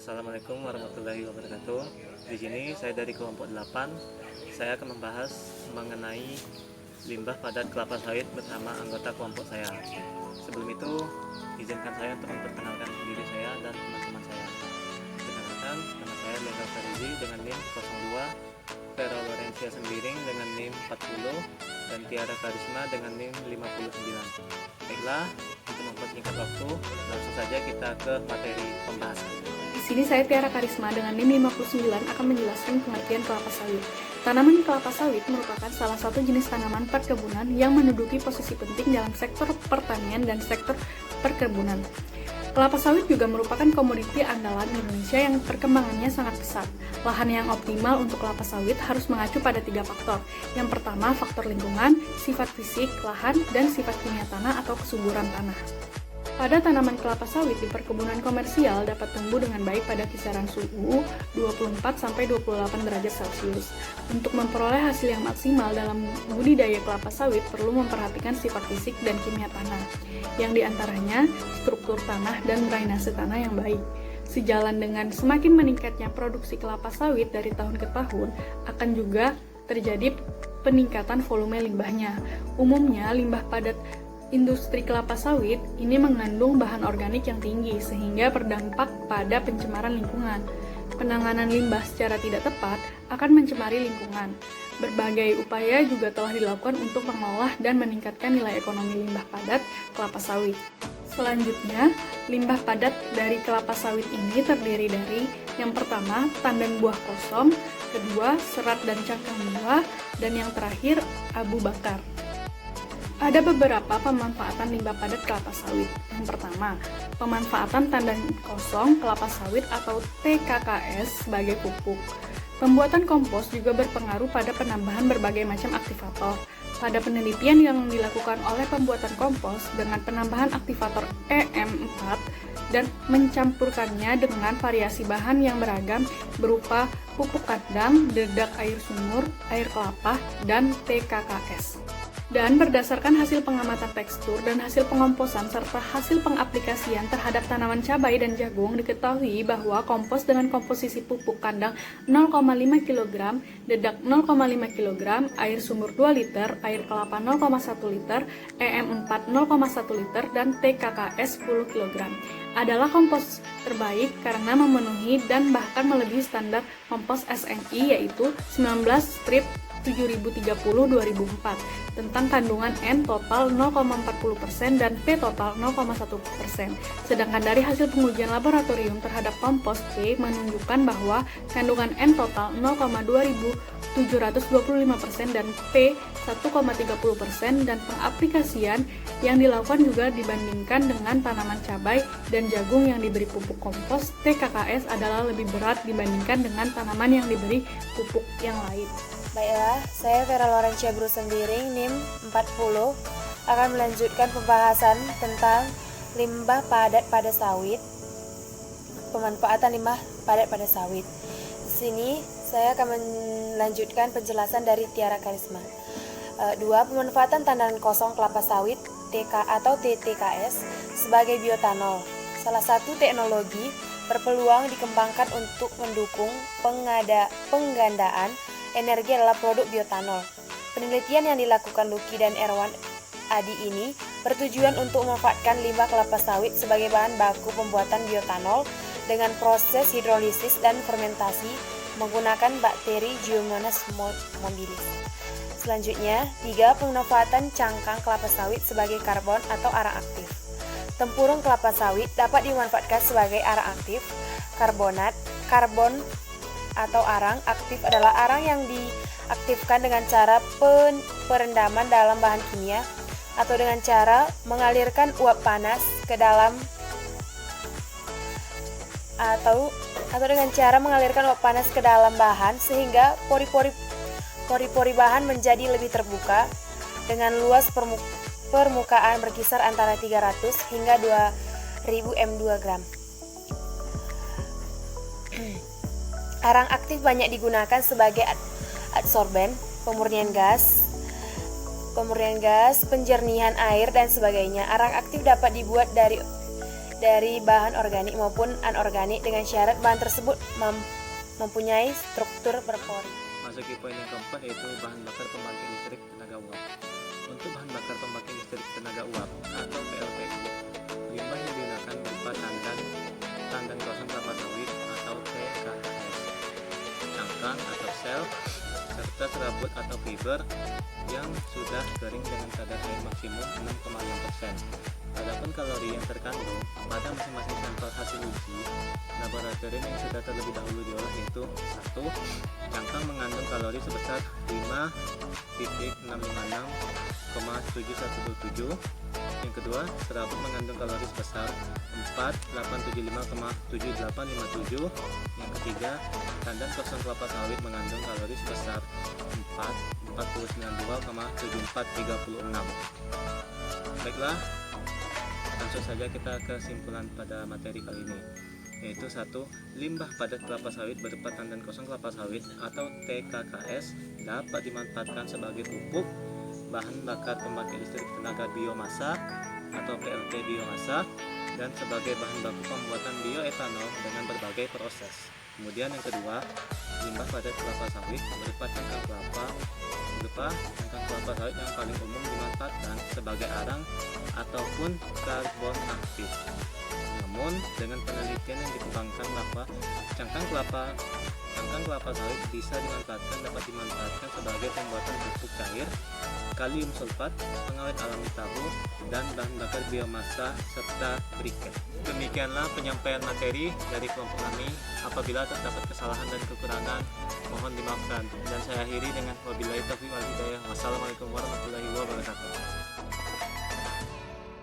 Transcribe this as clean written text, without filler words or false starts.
Assalamualaikum warahmatullahi wabarakatuh. Di sini saya dari kelompok 8. Saya akan membahas mengenai limbah padat kelapa sawit bersama anggota kelompok saya. Sebelum itu, izinkan saya untuk memperkenalkan diri saya dan teman-teman saya. Perkenalkan, nama saya Lengkar Farizi dengan NIM 02, Vera Lorencia Sembiring dengan NIM 40, dan Tiara Karisma dengan NIM 59. Baiklah, untuk mempersingkat waktu, langsung saja kita ke materi pembahasan. Di sini saya Tiara Karisma dengan NIM 59 akan menjelaskan pengertian kelapa sawit. Tanaman kelapa sawit merupakan salah satu jenis tanaman perkebunan yang menduduki posisi penting dalam sektor pertanian dan sektor perkebunan. Kelapa sawit juga merupakan komoditi andalan Indonesia yang perkembangannya sangat pesat. Lahan yang optimal untuk kelapa sawit harus mengacu pada 3 faktor. Yang pertama, faktor lingkungan, sifat fisik lahan, dan sifat kimia tanah atau kesuburan tanah. Pada tanaman kelapa sawit di perkebunan komersial dapat tumbuh dengan baik pada kisaran suhu 24-28 derajat Celcius. Untuk memperoleh hasil yang maksimal dalam budidaya kelapa sawit perlu memperhatikan sifat fisik dan kimia tanah, yang diantaranya struktur tanah dan drainase tanah yang baik. Sejalan dengan semakin meningkatnya produksi kelapa sawit dari tahun ke tahun, akan juga terjadi peningkatan volume limbahnya. Umumnya, limbah padat industri kelapa sawit ini mengandung bahan organik yang tinggi sehingga berdampak pada pencemaran lingkungan. Penanganan limbah secara tidak tepat akan mencemari lingkungan. Berbagai upaya juga telah dilakukan untuk mengolah dan meningkatkan nilai ekonomi limbah padat kelapa sawit. Selanjutnya, limbah padat dari kelapa sawit ini terdiri dari yang pertama, tandan buah kosong, kedua, serat dan cangkang buah, dan yang terakhir, abu bakar. Ada beberapa pemanfaatan limbah padat kelapa sawit. Yang pertama, pemanfaatan tandan kosong kelapa sawit atau TKKS sebagai pupuk. Pembuatan kompos juga berpengaruh pada penambahan berbagai macam aktivator. Pada penelitian yang dilakukan oleh pembuatan kompos dengan penambahan aktivator EM4 dan mencampurkannya dengan variasi bahan yang beragam berupa pupuk kandang, dedak air sumur, air kelapa, dan TKKS. Dan berdasarkan hasil pengamatan tekstur dan hasil pengomposan serta hasil pengaplikasian terhadap tanaman cabai dan jagung, diketahui bahwa kompos dengan komposisi pupuk kandang 0,5 kg, dedak 0,5 kg, air sumur 2 liter, air kelapa 0,1 liter, EM4 0,1 liter, dan TKKS 10 kg adalah kompos terbaik karena memenuhi dan bahkan melebihi standar kompos SNI yaitu 19 strip 7030-2004 tentang kandungan N total 0,40% dan P total 0,1%. Sedangkan dari hasil pengujian laboratorium terhadap kompos P menunjukkan bahwa kandungan N total 0,2725% dan P 1,30%, dan pengaplikasian yang dilakukan juga dibandingkan dengan tanaman cabai dan jagung yang diberi pupuk kompos TKKS adalah lebih berat dibandingkan dengan tanaman yang diberi pupuk yang lain. Baiklah, saya Vera Lorencia Sembiring, NIM 40, akan melanjutkan pembahasan tentang limbah padat pada sawit, pemanfaatan limbah padat pada sawit. Di sini, saya akan melanjutkan penjelasan dari Tiara Karisma. 2. Pemanfaatan tandan kosong kelapa sawit TK atau TTKS sebagai bioetanol. Salah satu teknologi berpeluang dikembangkan untuk mendukung penggandaan energi adalah produk bioetanol. Penelitian yang dilakukan Luki dan Erwan Adi ini bertujuan untuk memanfaatkan limbah kelapa sawit sebagai bahan baku pembuatan bioetanol dengan proses hidrolisis dan fermentasi menggunakan bakteri Geomonas mobilis. Selanjutnya, 3. Pemanfaatan cangkang kelapa sawit sebagai karbon atau arang aktif. Tempurung kelapa sawit dapat dimanfaatkan sebagai arang aktif. Karbon atau arang aktif adalah arang yang diaktifkan dengan cara perendaman dalam bahan kimia atau dengan cara mengalirkan uap panas ke dalam atau dengan cara mengalirkan uap panas ke dalam bahan sehingga pori-pori bahan menjadi lebih terbuka dengan luas permukaan berkisar antara 300 hingga 2000 m2 gram. Arang aktif banyak digunakan sebagai adsorben, pemurnian gas, penjernihan air, dan sebagainya. Arang aktif dapat dibuat dari dari bahan organik maupun anorganik dengan syarat bahan tersebut mempunyai struktur berpori. Masuki poin yang keempat, yaitu bahan bakar pembangkit listrik tenaga uap. Untuk bahan bakar pembangkit listrik tenaga uap atau PLTU, limbah yang digunakan berupa tandan kosong kelapa sawit atau TKS, cangkang atau sel, serta serabut atau fiber yang sudah kering dengan kadar air maksimum 6,6%. Adapun kalori yang terkandung pada masing-masing sampel hasil uji laboratorium yang sudah terlebih dahulu diolah, yaitu 1. Cangkang mengandung kalori sebesar 5,656,7127. Yang kedua, serabut mengandung kalori sebesar 4.875,7857. Yang ketiga, tandan kosong kelapa sawit mengandung kalori sebesar 4.492,7436. Baiklah, langsung saja kita ke kesimpulan pada materi kali ini, yaitu 1. Limbah padat kelapa sawit berupa tandan kosong kelapa sawit atau TKKS dapat dimanfaatkan sebagai pupuk, bahan bakar pembangkit listrik tenaga biomasa atau PLT biomasa, dan sebagai bahan baku pembuatan bioetanol dengan berbagai proses. Kemudian yang kedua, limbah padat kelapa sawit berupa cangkang kelapa sawit yang paling umum dimanfaatkan sebagai arang ataupun karbon aktif. Namun dengan penelitian yang dikembangkan bahwa cangkang kelapa sawit dapat dimanfaatkan sebagai pembuatan pupuk cair, kalium sulfat, pengawet alami tahu, dan bahan bakar biomasa serta briket. Demikianlah penyampaian materi dari kelompok kami. Apabila terdapat kesalahan dan kekurangan, mohon dimaafkan. Dan saya akhiri dengan wabillahi taufiq wal hidayah. Wassalamualaikum warahmatullahi wabarakatuh.